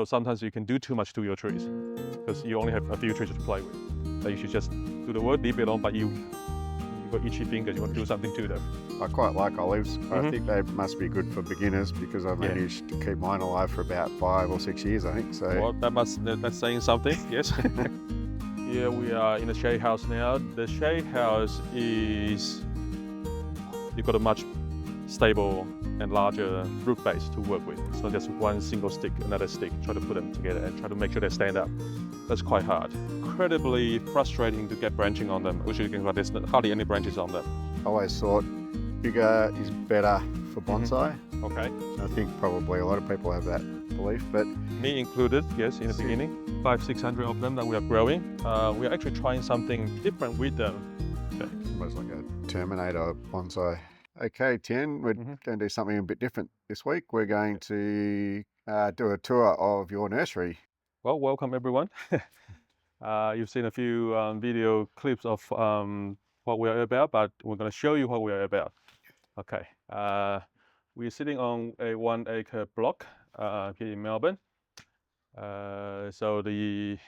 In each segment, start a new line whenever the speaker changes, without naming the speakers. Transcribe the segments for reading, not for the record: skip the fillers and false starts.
So sometimes you can do too much to your trees because you only have a few trees to play with. So you should just do the work, leave it alone, but you've got itchy fingers, you want to do something to them.
I quite like olives. I think they must be good for beginners because I managed to keep mine alive for about 5 or 6 years, I think. So
Well, that's saying something, yes. Here we are in the shade house now. The shade house is, you've got a much stable and larger root base to work with. It's not just one single stick, another stick, try to put them together and try to make sure they stand up. That's quite hard. Incredibly frustrating to get branching on them, which you can find there's hardly any branches on them.
I always thought bigger is better for bonsai.
Okay.
I think probably a lot of people have that belief, but
Me included, yes, in the beginning. 500-600 of them that we are growing. We are actually trying something different with them. Okay.
almost like a Terminator bonsai. Okay, Tien, we're going to do something a bit different this week. We're going to do a tour of your nursery.
Well, welcome everyone. You've seen a few video clips of what we are about, but we're going to show you what we are about. Okay, we're sitting on a 1-acre block here in Melbourne. So here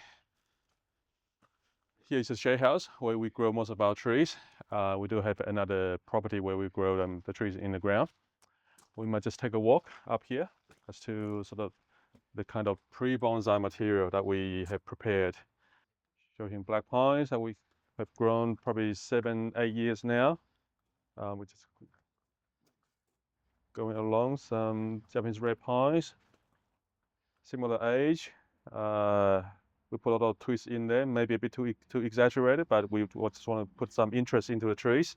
is a shade house where we grow most of our trees. We do have another property where we grow the trees in the ground. We might just take a walk up here as to sort of the kind of pre-bonsai material that we have prepared. Showing black pines that we have grown probably 7-8 years now. We're just going along some Japanese red pines, similar age. We put a lot of twists in there, maybe a bit too exaggerated, but we just want to put some interest into the trees.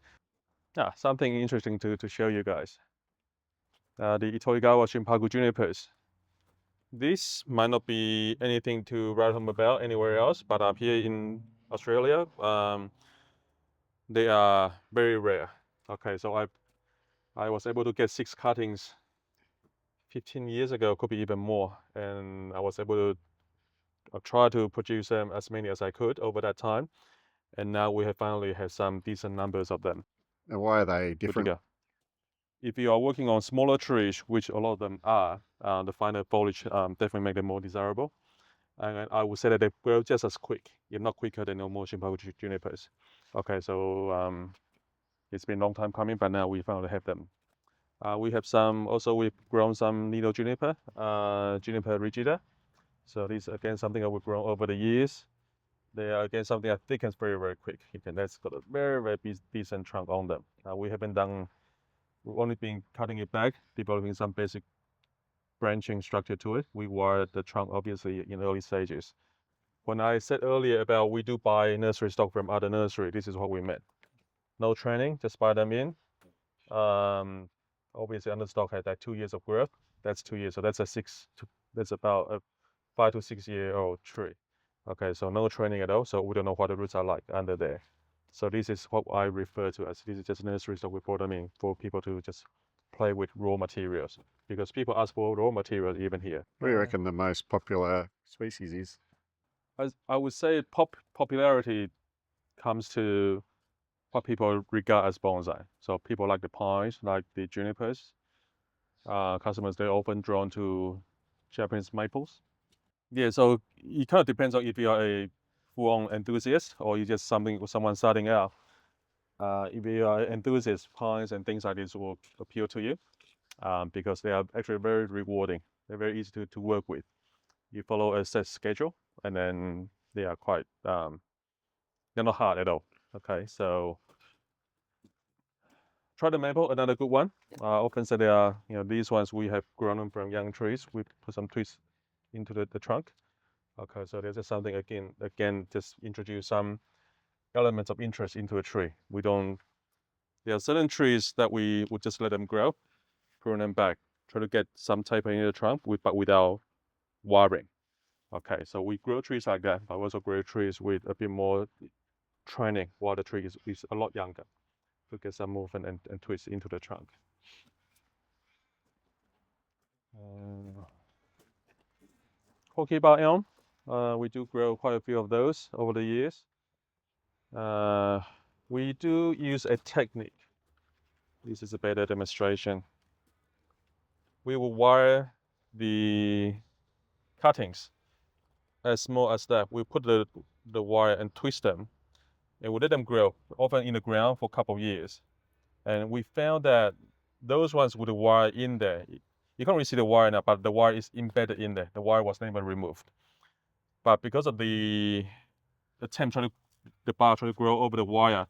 Something interesting to show you guys. The Itoigawa Shinpaku junipers. This might not be anything to write home about anywhere else, but up here in Australia, they are very rare. Okay, so I was able to get 6 cuttings 15 years ago, could be even more, and I was able to try to produce them as many as I could over that time, and now we have finally have some decent numbers of them.
And why are they different?
If you are working on smaller trees, which a lot of them are, the finer foliage definitely make them more desirable. And I would say that they grow just as quick, if not quicker than normal Shinpaku junipers. Okay, so it's been a long time coming, but now we finally have them. We have we've grown some needle juniper, Juniper rigida. So these again something that we've grown over the years. They are again something that thickens very, very quick. That's got a very, very decent trunk on them. We've only been cutting it back, developing some basic branching structure to it. We wired the trunk obviously in early stages. When I said earlier about we do buy nursery stock from other nursery, this is what we meant. No training, just buy them in. Obviously under stock had like 2 years of growth. That's 2 years, so that's about a 5 to 6 year old tree. Okay, so no training at all, so we don't know what the roots are like under there. So this is what I refer to as, this is just nurseries that we brought them in for people to just play with raw materials, because people ask for raw materials even here.
What do you reckon the most popular species is?
I would say popularity comes to what people regard as bonsai. So people like the pines, like the junipers. Customers, they're often drawn to Japanese maples. Yeah, so it kind of depends on if you are a full-on enthusiast or you just someone starting out. If you are an enthusiast, pines and things like this will appeal to you because they are actually very rewarding. They're very easy to work with. You follow a set schedule, and then they are quite, they're not hard at all. Okay, so try the maple, another good one. Often say they are, these ones we have grown them from young trees. We put some twists into the trunk. Okay, so there's just something again, just introduce some elements of interest into a tree. There are certain trees that we would just let them grow, prune them back, try to get some tapering in the trunk, but without wiring. Okay, so we grow trees like that, but we also grow trees with a bit more training while the tree is a lot younger to get some movement and twist into the trunk. Hokiba elm, we do grow quite a few of those over the years. We do use a technique. This is a better demonstration. We will wire the cuttings as small as that. We put the wire and twist them, and we let them grow, often in the ground for a couple of years. And we found that those ones with the wire in there, you can't really see the wire now, but the wire is embedded in there. The wire was never removed. But because of the attempt the bark trying to grow over the wire,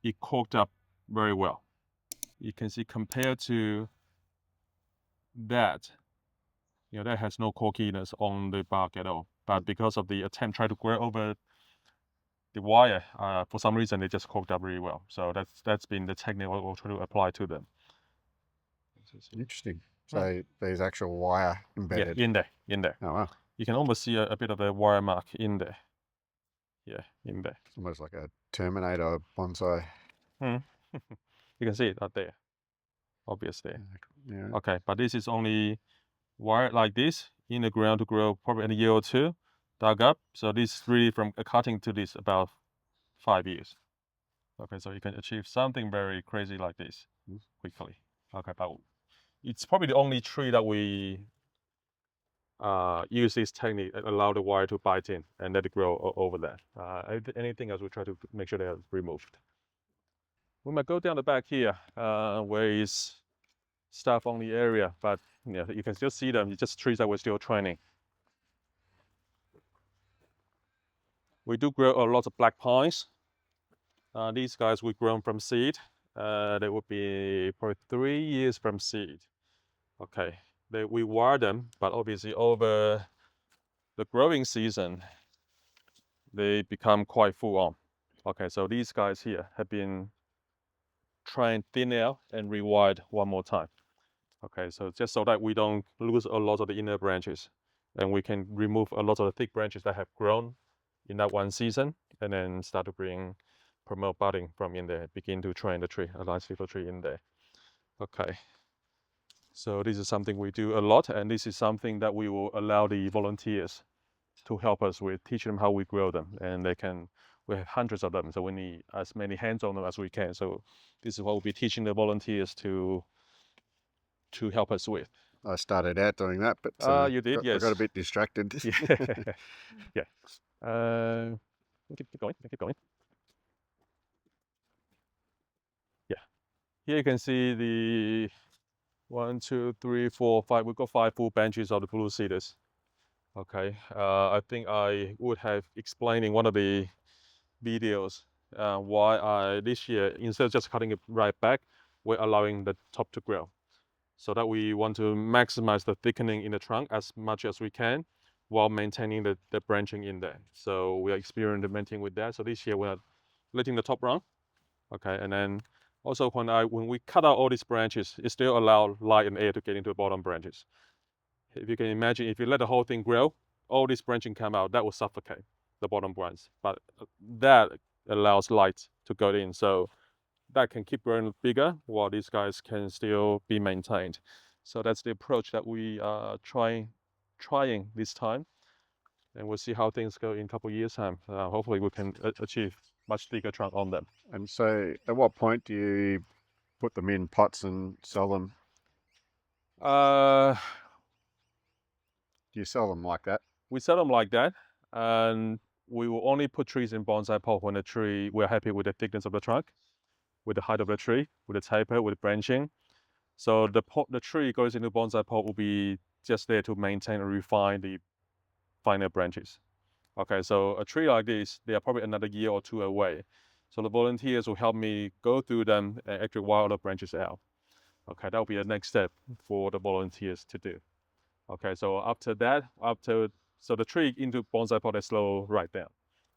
it corked up very well. You can see compared to that, that has no corkiness on the bark at all. But because of the attempt trying to grow over the wire, for some reason they just corked up really well. So that's been the technique we'll try to apply to them.
Interesting. So there's actual wire embedded.
Yeah, in there.
Oh wow.
You can almost see a bit of a wire mark in there. Yeah, in there.
It's almost like a Terminator bonsai.
You can see it out there, obviously.
Yeah.
Okay, but this is only wired like this in the ground to grow probably in a year or two, dug up. So this is really from a cutting to this about 5 years. Okay, so you can achieve something very crazy like this quickly. Okay, but it's probably the only tree that we use this technique and allow the wire to bite in and let it grow over that. Anything else, we try to make sure they are removed. We might go down the back here, where is staff only area, but you can still see them. It's just trees that we're still training. We do grow a lot of black pines. These guys we grown from seed. They would be probably 3 years from seed. Okay, we wire them, but obviously over the growing season, they become quite full on. Okay, so these guys here have been trained thin out and rewired one more time. Okay, so just so that we don't lose a lot of the inner branches, and we can remove a lot of the thick branches that have grown in that one season, and then start to promote budding from in there, begin to train the tree, a nice little tree in there. Okay, so this is something we do a lot, and this is something that we will allow the volunteers to help us with, teaching them how we grow them, and we have hundreds of them, so we need as many hands on them as we can. So this is what we'll be teaching the volunteers to help us with.
I started out doing that, but
You did,
I
yes.
got a bit distracted.
Yeah. Keep going. Yeah. Here you can see the 1, 2, 3, 4, 5. We've got 5 full benches of the blue cedars. Okay. I think I would have explained in one of the videos why this year, instead of just cutting it right back, we're allowing the top to grow, so that we want to maximize the thickening in the trunk as much as we can while maintaining the branching in there. So we are experimenting with that. So this year we're letting the top run. Okay, and then also when we cut out all these branches, it still allows light and air to get into the bottom branches. If you can imagine, if you let the whole thing grow, all this branching come out, that will suffocate the bottom branch. But that allows light to go in. So that can keep growing bigger while these guys can still be maintained. So that's the approach that we are trying this time, and we'll see how things go in a couple of years' time. Hopefully we can achieve much thicker trunk on them.
And so at what point do you put them in pots and sell them? Do you sell them like that?
We sell them like that, and we will only put trees in bonsai pot when we're happy with the thickness of the trunk, with the height of the tree, with the taper, with the branching. So the tree goes into bonsai pot will be just there to maintain and refine the finer branches. Okay, so a tree like this, they are probably another year or 2 away. So the volunteers will help me go through them and actually wire the branches out. Okay, that will be the next step for the volunteers to do. Okay, so after that, so the tree into bonsai pot is slow right down.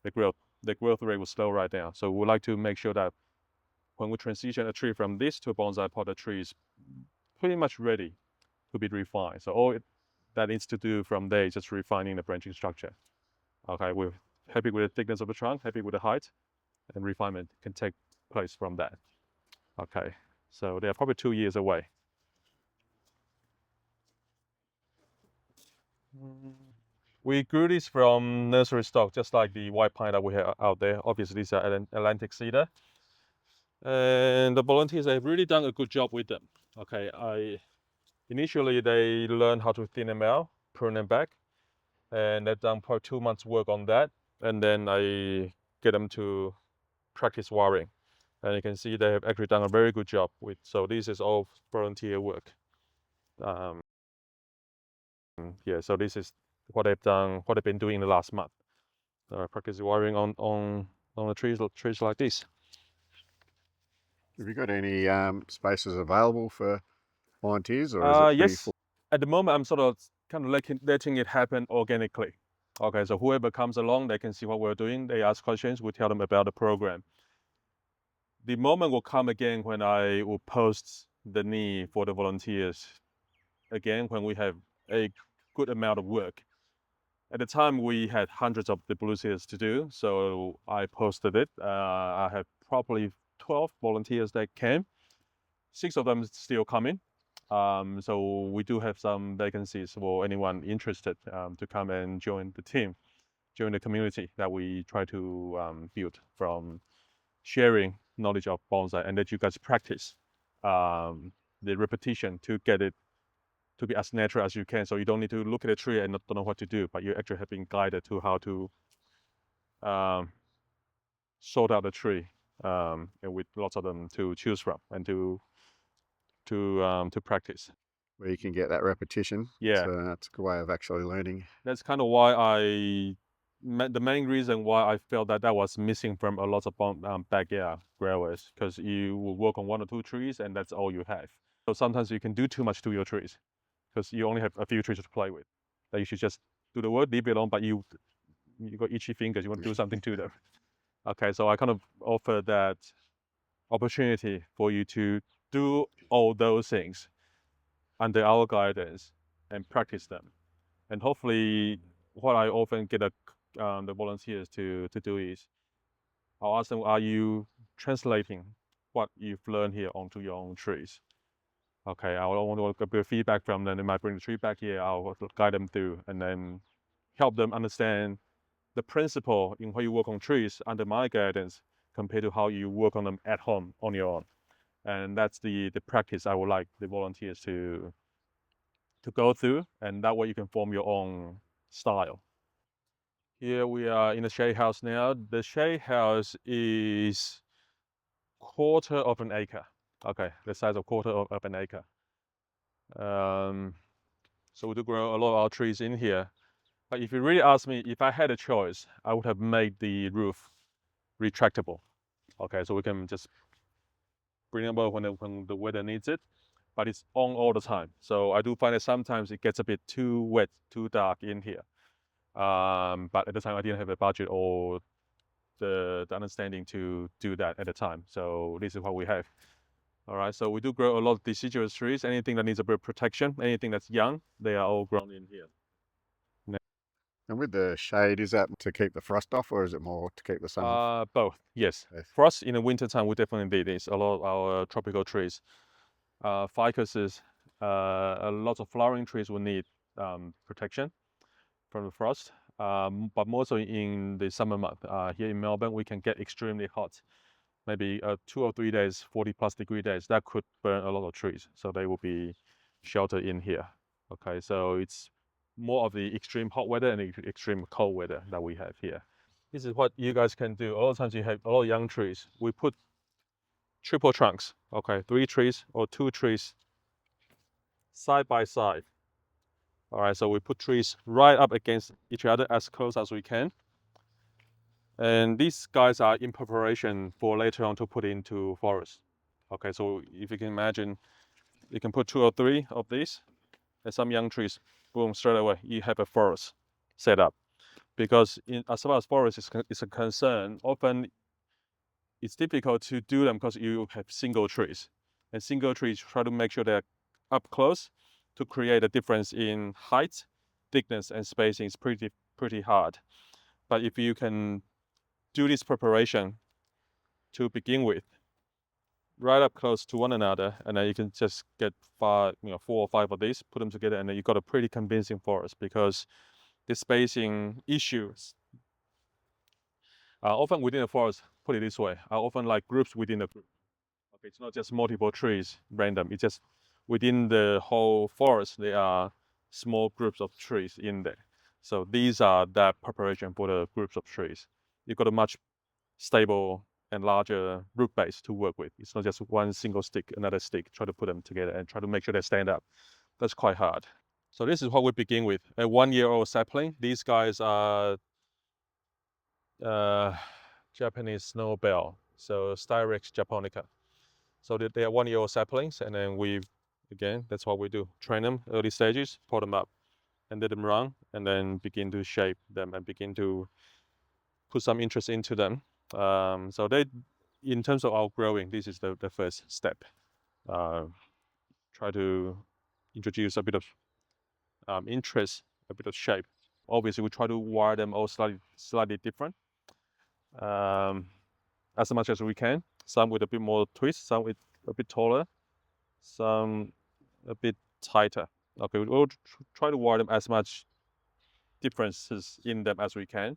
The growth rate will slow right down. So we would like to make sure that when we transition a tree from this to a bonsai pot, the tree is pretty much ready to be refined. So all that needs to do from there is just refining the branching structure. Okay, we're happy with the thickness of the trunk, happy with the height, and refinement can take place from that. Okay, so they are probably 2 years away. We grew this from nursery stock, just like the white pine that we have out there. Obviously, these are Atlantic cedar. And the volunteers have really done a good job with them. Okay, initially they learned how to thin them out, prune them back. and they've done probably 2 months work on that, and then I get them to practice wiring, and you can see they have actually done a very good job with. So this is all volunteer work. Yeah, so this is what they've done, what they've been doing in the last month. Practice wiring on the trees like this.
Have you got any spaces available for volunteers, or is it pretty
Yes.
full?
At the moment, I'm sort of kind of letting it happen organically. Okay, so whoever comes along, they can see what we're doing. They ask questions. We tell them about the program. The moment will come again when I will post the need for the volunteers again when we have a good amount of work. At the time, we had hundreds of the blue seals to do, so I posted it. I have probably 12 volunteers that came. 6 of them still coming. So we do have some vacancies for anyone interested to come and join the team, join the community that we try to build from sharing knowledge of bonsai, and that you guys practice the repetition to get it to be as natural as you can. So you don't need to look at a tree and not don't know what to do, but you actually have been guided to how to sort out the tree, and with lots of them to choose from and to practice.
Where you can get that repetition.
Yeah,
It's a good way of actually learning.
that's kind of why the main reason why I felt that that was missing from a lot of backyard growers, because you will work on 1 or 2 trees and that's all you have. So sometimes you can do too much to your trees because you only have a few trees to play with. That you should just do the work, leave it alone, but you got itchy fingers, you want to do something to them. Okay, so I kind of offer that opportunity for you to do all those things under our guidance and practice them. And hopefully, what I often get the volunteers to do is I'll ask them, are you translating what you've learned here onto your own trees? Okay, I want to get a bit of feedback from them. They might bring the tree back here. I'll guide them through and then help them understand the principle in how you work on trees under my guidance compared to how you work on them at home on your own. And that's the practice I would like the volunteers to go through, and that way you can form your own style. Here we are in the shade house now. The shade house is 1/4 of an acre. Okay, the size of 1/4 of an acre. So we do grow a lot of our trees in here. But if you really ask me, if I had a choice, I would have made the roof retractable. Okay, so we can just bring it over when the weather needs it, but it's on all the time. So I do find that sometimes it gets a bit too wet, too dark in here. But at the time I didn't have a budget or the understanding to do that at the time. So this is what we have. All right, so we do grow a lot of deciduous trees. Anything that needs a bit of protection, anything that's young, they are all grown in here.
And with the shade, is that to keep the frost off, or is it more to keep the sun off?
Both, yes.
Both.
For us in the winter time, we definitely need this. A lot of our tropical trees, ficuses, a lot of flowering trees will need protection from the frost. But more so in the summer month. Here in Melbourne, we can get extremely hot. Maybe 2 or 3 days, 40+ degree days. That could burn a lot of trees. So they will be sheltered in here. Okay, so it's more of the extreme hot weather and the extreme cold weather that we have here. This is what you guys can do. A lot of times you have a lot of young trees. We put triple trunks. Okay, 3 trees or 2 trees side by side. All right, so we put trees right up against each other as close as we can. And these guys are in preparation for later on to put into forest. Okay, so if you can imagine, you can put 2 or 3 of these and some young trees, boom, straight away, you have a forest set up. Because as far as forest is a concern, often it's difficult to do them because you have single trees. And single trees try to make sure they're up close to create a difference in height, thickness, and spacing is pretty hard. But if you can do this preparation to begin with, right up close to one another, and then you can just get 4 or 5 of these, put them together, and then you got a pretty convincing forest because the spacing issues are often within a forest. Put it this way, are often like groups within a group. Okay, it's not just multiple trees random. It's just within the whole forest there are small groups of trees in there. So these are that preparation for the groups of trees. You've got a much stable and larger root base to work with. It's not just one single stick, another stick, try to put them together and try to make sure they stand up. That's quite hard. So this is what we begin with. A 1-year-old sapling. These guys are Japanese snowbell, so Styrex japonica. So they are 1-year-old saplings, and then again, that's what we do. Train them early stages, pot them up, and let them run, and then begin to shape them and begin to put some interest into them. So in terms of outgrowing, this is the first step. Try to introduce a bit of interest, a bit of shape. Obviously, we try to wire them all slightly different, as much as we can. Some with a bit more twist, some with a bit taller, some a bit tighter. Okay, we'll try to wire them as much differences in them as we can,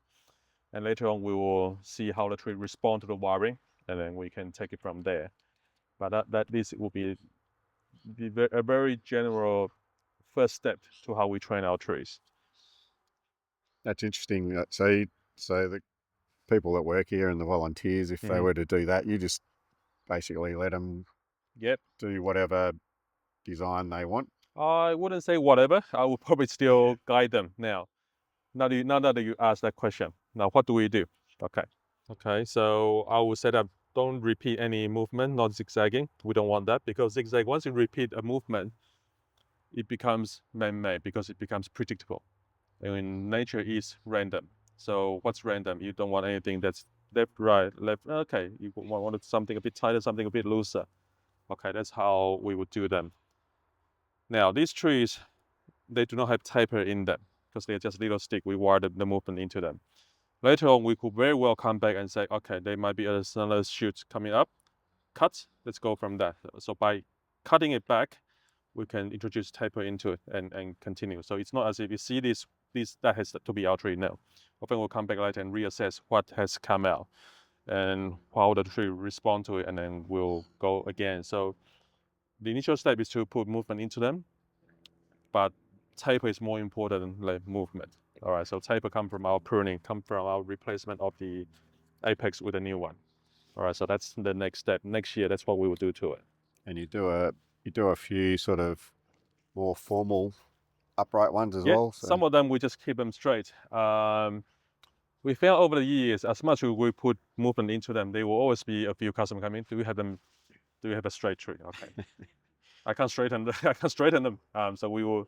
and later on we will see how the tree respond to the wiring, and then we can take it from there. But this will be a very general first step to how we train our trees.
That's interesting. So the people that work here and the volunteers, if they were to do that, you just basically let them
Yep.
do whatever design they want.
I wouldn't say whatever. I would probably still guide them now. Now that you ask that question, now what do we do? Okay. So I will say that don't repeat any movement, not zigzagging. We don't want that, because zigzag, once you repeat a movement, it becomes man-made because it becomes predictable. And nature is random. So what's random? You don't want anything that's left, right, left. Okay, you want something a bit tighter, something a bit looser. Okay, that's how we would do them. Now these trees, they do not have taper in them because they're just little stick. We wire the movement into them. Later on, we could very well come back and say, okay, there might be another shoot coming up. Cut. Let's go from that. So by cutting it back, we can introduce taper into it and continue. So it's not as if you see this that has to be our tree. No. Often we'll come back later and reassess what has come out and how the tree respond to it, and then we'll go again. So the initial step is to put movement into them, but taper is more important than movement. All right, so taper come from our pruning, come from our replacement of the apex with a new one. All right, so that's the next step. Next year, that's what we will do to it.
And you do a few sort of more formal upright ones as
Yeah,
well. So
some of them we just keep them straight. We found over the years, as much as we put movement into them, there will always be a few customers coming. Do we have a straight tree? Okay, I can't straighten them. So we will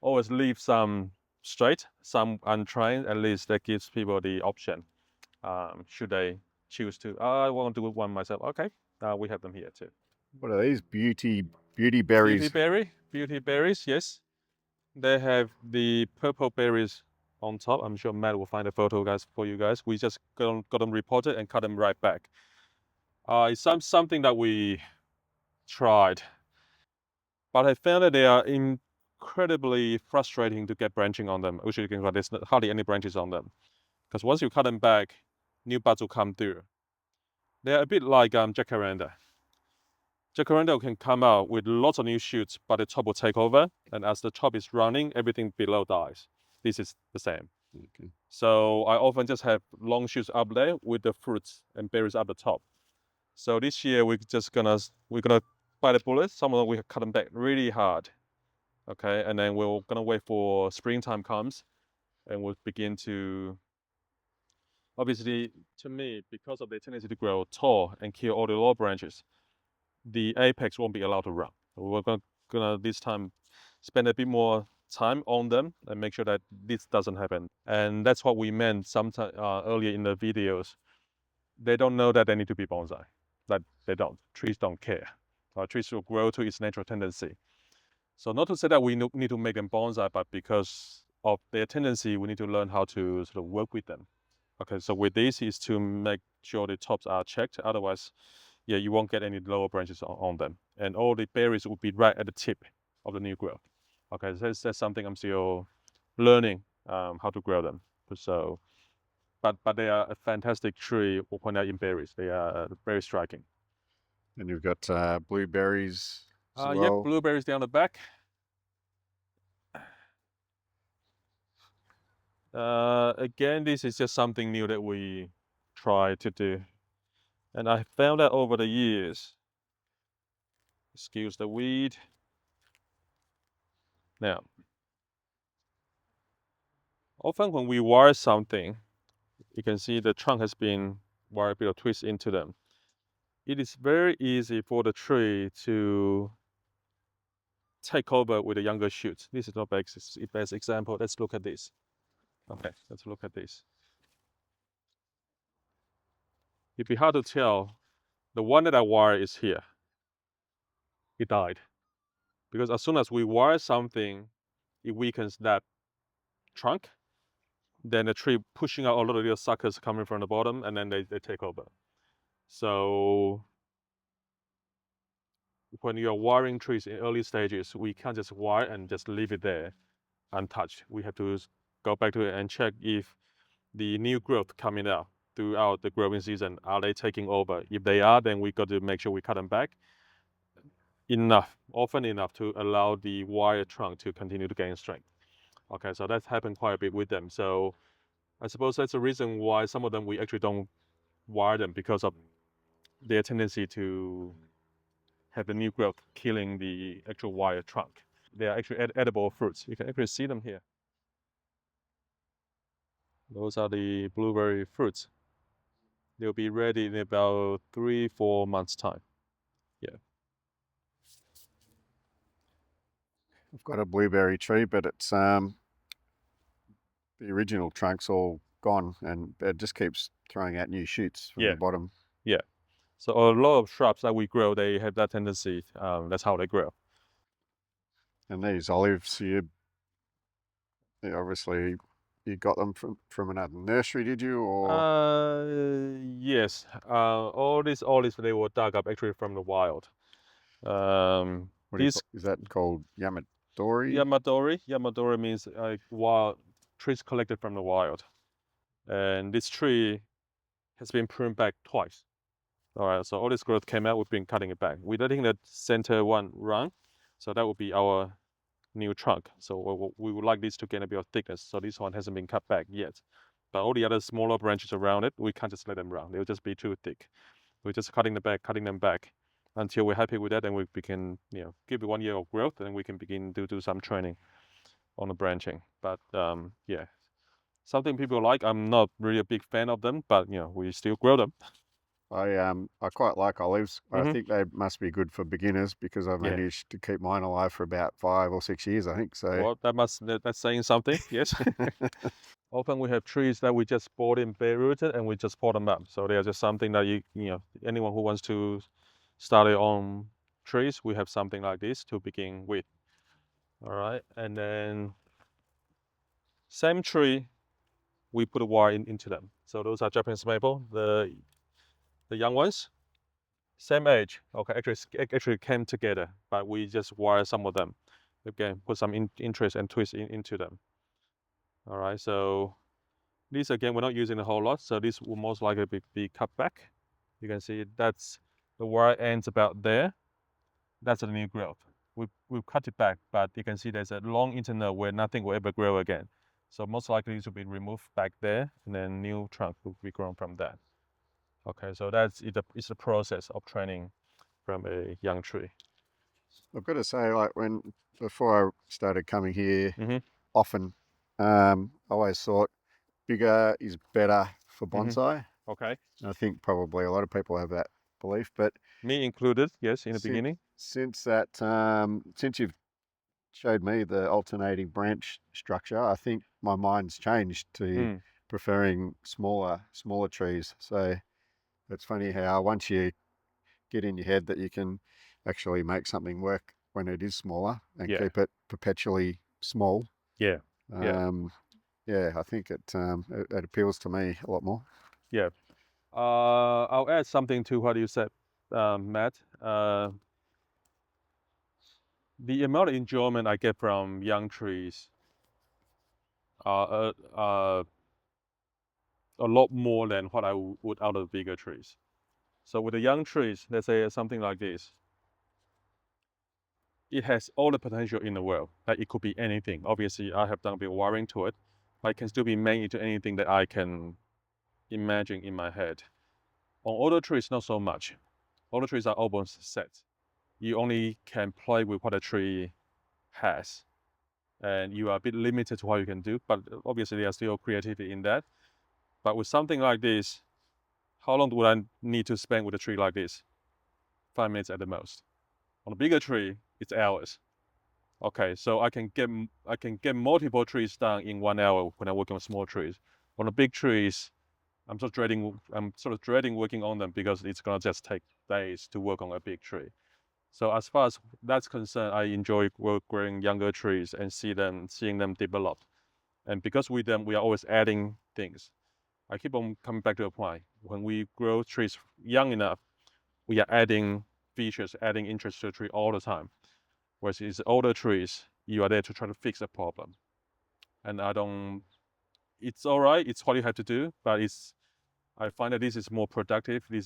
always leave some straight, some untrained. At least that gives people the option. Should they choose to? I want to do one myself. Okay, we have them here too.
what are these beauty
Beauty
berries?
berries. Yes, they have the purple berries on top. I'm sure Matt will find a photo, guys, for you guys. We just got them reported and cut them right back. It's something that we tried, but I found that they are incredibly frustrating to get branching on them. Which you can there's hardly any branches on them, because once you cut them back, new buds will come through. They're a bit like jacaranda. Jacaranda can come out with lots of new shoots, but the top will take over, and as the top is running, everything below dies. This is the same.
Okay.
So I often just have long shoots up there with the fruits and berries at the top. So this year we're gonna bite the bullet. Some of them we cut them back really hard, okay, and then we're gonna wait for springtime comes, and we'll begin to. Obviously, to me, because of their tendency to grow tall and kill all the lower branches, the apex won't be allowed to run. We're gonna this time spend a bit more time on them and make sure that this doesn't happen. And that's what we meant sometime earlier in the videos. They don't know that they need to be bonsai. That they don't. Trees don't care. Trees will grow to its natural tendency. So not to say that we need to make them bonsai, but because of their tendency, we need to learn how to sort of work with them. Okay, so with this is to make sure the tops are checked. Otherwise, yeah, you won't get any lower branches on them. And all the berries will be right at the tip of the new growth. Okay, so that's something I'm still learning how to grow them. So, but they are a fantastic tree. We'll point out in berries. They are very striking.
And you've got blueberries as
Yep,
well.
blueberries down the back. Again, this is just something new that we try to do. And I found that over the years, excuse the weed. Now, often when we wire something, you can see the trunk has been wired a bit of twist into them. It is very easy for the tree to take over with the younger shoots. This is not best example. Let's look at this. Okay, let's look at this. It'd be hard to tell. The one that I wired is here. It died. Because as soon as we wire something, it weakens that trunk. Then the tree pushing out a lot of little suckers coming from the bottom, and then they take over. So when you're wiring trees in early stages, we can't just wire and just leave it there untouched. We have to go back to it and check if the new growth coming out throughout the growing season, are they taking over? If they are, then we got to make sure we cut them back often enough to allow the wire trunk to continue to gain strength. Okay, so that's happened quite a bit with them. So I suppose that's the reason why some of them we actually don't wire them, because of their tendency to have the new growth killing the actual wire trunk. They are actually edible fruits. You can actually see them here. Those are the blueberry fruits. They'll be ready in about 3-4 months time. Yeah.
I've got a blueberry tree, but it's the original trunk's all gone, and it just keeps throwing out new shoots from the bottom.
Yeah. So a lot of shrubs that we grow, they have that tendency. That's how they grow.
And these olives, obviously you got them from another nursery, did you? Or
Yes. All these olives, they were dug up actually from the wild.
what do you
This
call, is that called Yamadori?
Yamadori means wild trees collected from the wild. And this tree has been pruned back twice. All right, so all this growth came out, we've been cutting it back. We're letting the center one run, so that would be our new trunk. So we would like this to gain a bit of thickness. So this one hasn't been cut back yet. But all the other smaller branches around it, we can't just let them run. They'll just be too thick. We're just cutting them back until we're happy with that, and we can, give it 1 year of growth, and we can begin to do some training on the branching. But yeah, something people like. I'm not really a big fan of them, but we still grow them.
I quite like olives. I
Mm-hmm.
think they must be good for beginners because I've
Yeah.
managed to keep mine alive for about 5 or 6 years, I think. So
Well, that's saying something. Yes. Often we have trees that we just bought in bare rooted and we just pot them up. So they are just something that anyone who wants to start their own trees, we have something like this to begin with. All right, and then same tree, we put a wire into them. So those are Japanese maple, the young ones, same age. Okay, actually came together, but we just wire some of them. Again, put some interest and twist into them. All right, so this again, we're not using a whole lot, so this will most likely be cut back. You can see that's the wire ends about there. That's the new growth. We've cut it back, but you can see there's a long interval where nothing will ever grow again. So most likely this will be removed back there, and then new trunk will be grown from that. Okay, so it's a process of training from a young tree.
I've got to say, like before I started coming here
Mm-hmm.
often, I always thought bigger is better for
Mm-hmm.
bonsai.
Okay.
And I think probably a lot of people have that belief, but
Me included, yes, in the
since
beginning.
since you've showed me the alternating branch structure, I think my mind's changed to
Mm,
preferring smaller trees. So it's funny how once you get in your head that you can actually make something work when it is smaller and
yeah,
keep it perpetually small.
yeah, yeah,
Um, yeah, I think it appeals to me a lot more.
yeah. I'll add something to what you said, Matt. The amount of enjoyment I get from young trees are a lot more than what I would out of bigger trees. So with the young trees, let's say something like this, it has all the potential in the world. Like it could be anything. Obviously, I have done a bit of wiring to it, but it can still be made into anything that I can imagine in my head. On older trees, not so much. Older trees are almost set. You only can play with what a tree has, and you are a bit limited to what you can do, but obviously there's still creativity in that. But with something like this, how long do I need to spend with a tree like this? 5 minutes at the most. On a bigger tree, it's hours. Okay, so I can get multiple trees done in 1 hour when I'm working on small trees. On the big trees, I'm sort of dreading working on them because it's gonna just take days to work on a big tree. So as far as that's concerned, I enjoy growing younger trees and seeing them develop. And because with them, we are always adding things. I keep on coming back to a point. When we grow trees young enough, we are adding features, adding interest to the tree all the time. Whereas it's older trees, you are there to try to fix a problem. And it's all right, it's what you have to do, but I find that this is more productive. They're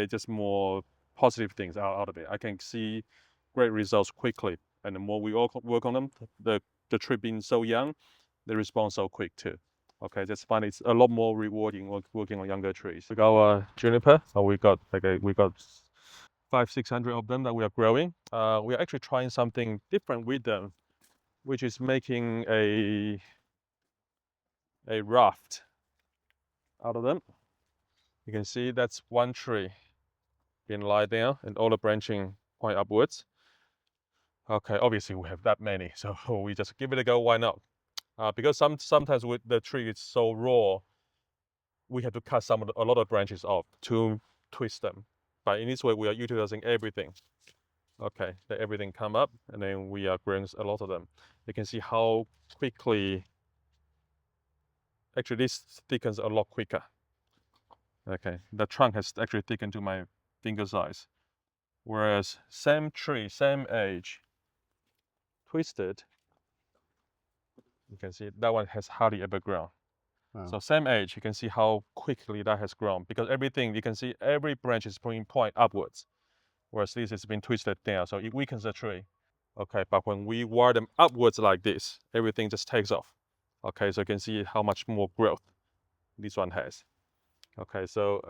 just more positive things out of it. I can see great results quickly. And the more we all work on them, the tree being so young, they respond so quick too. Okay, just find it's a lot more rewarding working on younger trees. We got our juniper. We got 500-600 of them that we are growing. We are actually trying something different with them, which is making a raft out of them. You can see that's one tree being laid down and all the branching point upwards. Okay, obviously we have that many, so we just give it a go. Why not? Because sometimes with the tree is so raw, we have to cut a lot of branches off to twist them. But in this way, we are utilizing everything. Okay, let everything come up, and then we are growing a lot of them. You can see how quickly. Actually, this thickens a lot quicker. Okay, the trunk has actually thickened to my finger size. Whereas same tree, same age, twisted, you can see that one has hardly ever grown.
Wow.
So same age, you can see how quickly that has grown because everything, you can see every branch is pointing point upwards, whereas this has been twisted down, so it weakens the tree. Okay, but when we wire them upwards like this, everything just takes off. Okay, so you can see how much more growth this one has. Okay, so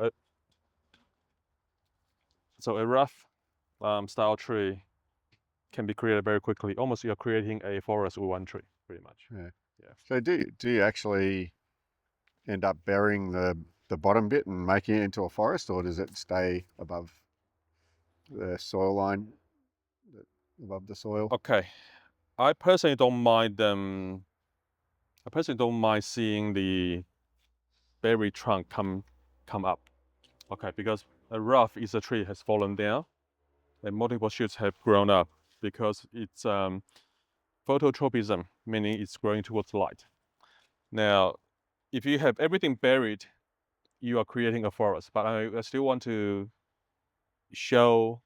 a rough style tree can be created very quickly. Almost you're creating a forest with one tree, pretty much.
Yeah.
Yeah.
So do you actually end up burying the bottom bit and making it into a forest, or does it stay above the soil line, above the soil?
Okay, I personally don't mind them. I personally don't mind seeing the berry trunk come up. Okay, because a rough is a tree has fallen down, and multiple shoots have grown up because it's phototropism, meaning it's growing towards light. Now, if you have everything buried, you are creating a forest. But I still want to show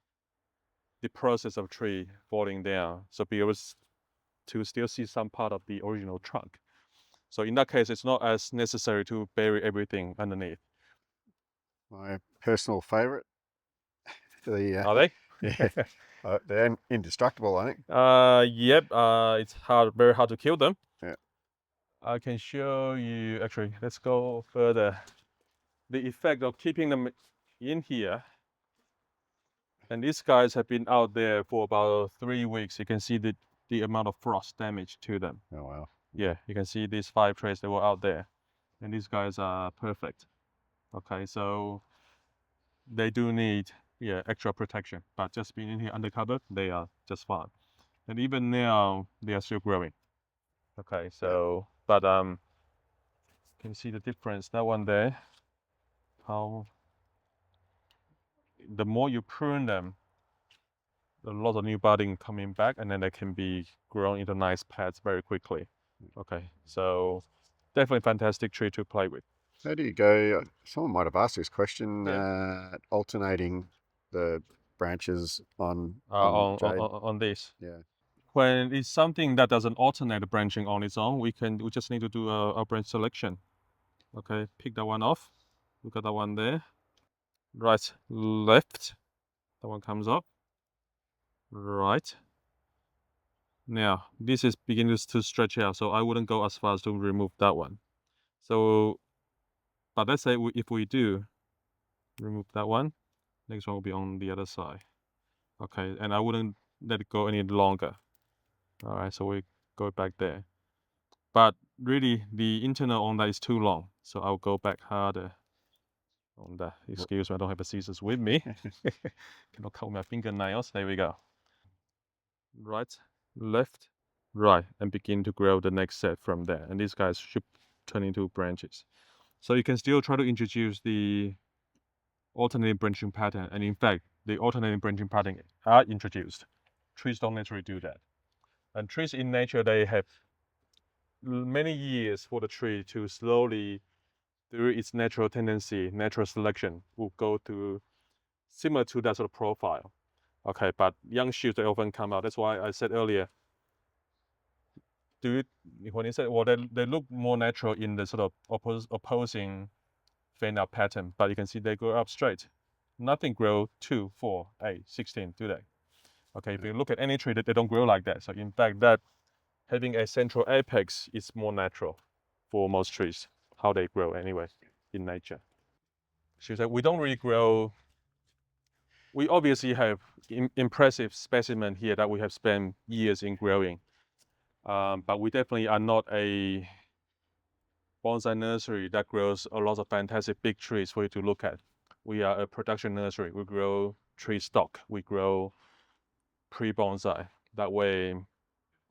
the process of tree falling down, so be able to still see some part of the original trunk. So in that case, it's not as necessary to bury everything underneath.
My personal favorite.
Are they?
Yeah, they're indestructible, I think.
Yep. It's very hard to kill them.
Yeah.
I can show you. Actually, let's go further. The effect of keeping them in here. And these guys have been out there for about 3 weeks. You can see the amount of frost damage to them.
Oh wow.
Yeah, you can see these 5 trays that were out there. And these guys are perfect. Okay, so they do need extra protection, but just being in here undercover, they are just fine. And even now, they are still growing. Okay, so but can you see the difference? That one there, how the more you prune them, a lot of new budding coming back, and then they can be grown into nice pads very quickly. Okay, so definitely fantastic tree to play with.
How do you go? Someone might have asked this question.
Yeah.
Alternating the branches on jade.
On this.
Yeah.
When it's something that doesn't alternate branching on its own, we just need to do a branch selection. Okay, pick that one off. Look at that one there. Right, left. That one comes up. Right. Now, this is beginning to stretch out, so I wouldn't go as far as to remove that one. So, but let's say if we do remove that one, next one will be on the other side. Okay, and I wouldn't let it go any longer. All right, so we go back there. But really, the internal on that is too long, so I'll go back harder on that. Excuse me, I don't have the scissors with me. Cannot cut my fingernails. There we go. Right, left, right, and begin to grow the next set from there. And these guys should turn into branches. So you can still try to introduce the alternating branching pattern. And in fact, the alternating branching pattern are introduced. Trees don't naturally do that. And trees in nature, they have many years for the tree to slowly, through its natural tendency, natural selection, will go to similar to that sort of profile. Okay, but young shoots, they often come out. That's why I said earlier, when you said, well, they look more natural in the sort of opposing fan out pattern, but you can see they grow up straight. Nothing grow 2, 4, 8, 16, do they? Okay, if you look at any tree, they don't grow like that. So in fact, that having a central apex is more natural for most trees, how they grow anyway in nature. She said, we don't really grow. We obviously have impressive specimen here that we have spent years in growing, but we definitely are not a bonsai nursery that grows a lot of fantastic big trees for you to look at. We are a production nursery. We grow tree stock. We grow pre-bonsai. That way,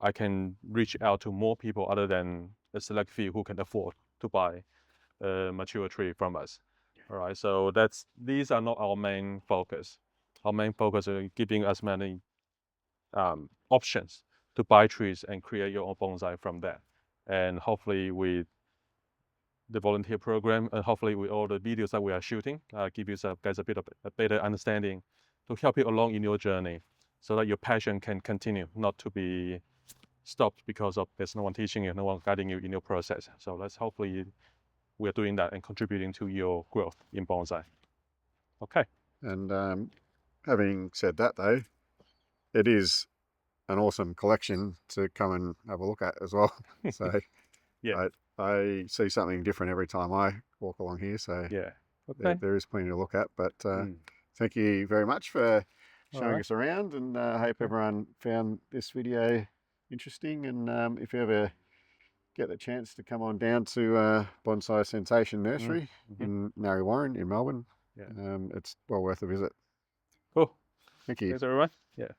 I can reach out to more people other than a select few who can afford to buy a mature tree from us. All right, so these are not our main focus. Our main focus is giving as many options to buy trees and create your own bonsai from that. And hopefully with the volunteer program and hopefully with all the videos that we are shooting, give you guys a bit of a better understanding to help you along in your journey so that your passion can continue, not to be stopped because of there's no one teaching you, no one guiding you in your process. So let's hopefully we're doing that and contributing to your growth in bonsai. Okay.
And having said that, though, it is an awesome collection to come and have a look at as well. So
Yeah.
I see something different every time I walk along here. So
Yeah. Okay.
there is plenty to look at. But
Mm.
thank you very much for
All
showing
right.
us around, and I hope
Okay.
everyone found this video interesting. And if you ever get the chance to come on down to Bonsai Sensation Nursery
Mm-hmm.
in Narre Warren in Melbourne,
Yeah.
it's well worth a visit.
Cool.
Thank you.
Thanks everyone. Yeah.